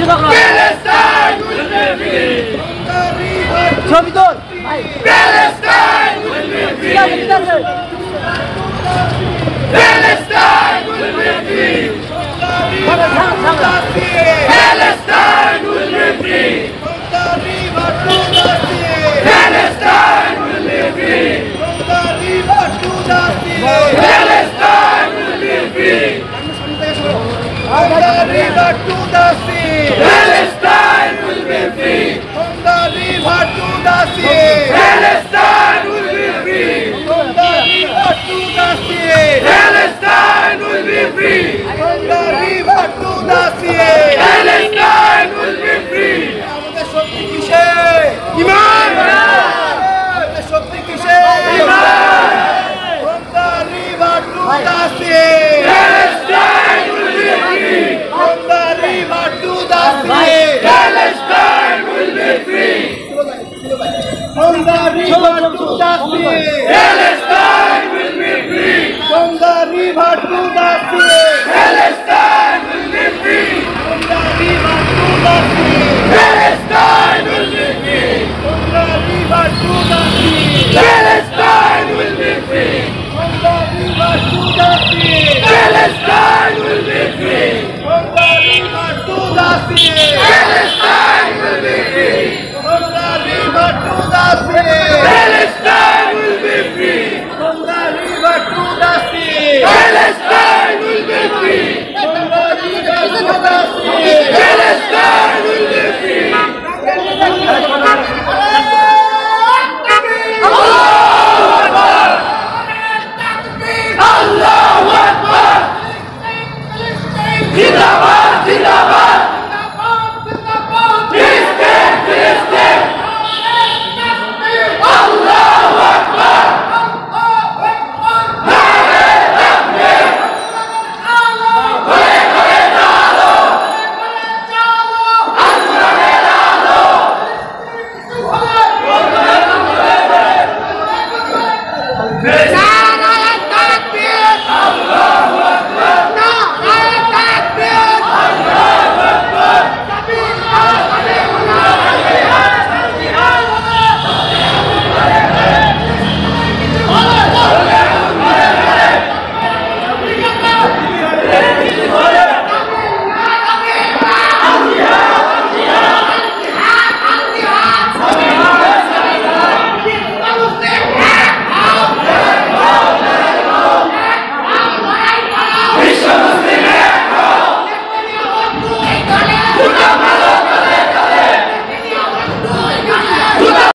Palestine will be free. ছবি তোর Palestine will be free. Palestine will be free. Palestine will be free. Palestine will be free. Palestine will be free. From the river to the sea. Palestine will be free. From the river to the sea. Palestine will be free. From the river to the sea. Palestine will be free. From the river to the sea. Palestine will be free. আমাদের শক্তি কিসে? ইমান। আমাদের শক্তি কিসে? ইমান। From the river to the sea. Palestine will be free. From the river to the sea. Palestine will be free. From the river to the sea. Palestine will be free. From the river to the sea. Palestine will be free. From the river to the sea. Palestine will be free. From the river to the sea. Palestine will be free. From the river to the sea. Palestine will be free. From the river to the sea. Palestine will be free. From the river to the sea. Palestine will be free. From the river to the sea. Palestine will be free. From the river to the sea. Palestine will be free. Allahu Akbar. Zindabad, Zindabad. Filistin, Filistin. Allahu Akbar. Nare Takbir. Kore kore dalo. Andare dalo. Nare Takbir. Allahu Akbar. Nare Takbir. Allahu Akbar. বিশ্ব মুসলিম এক হও।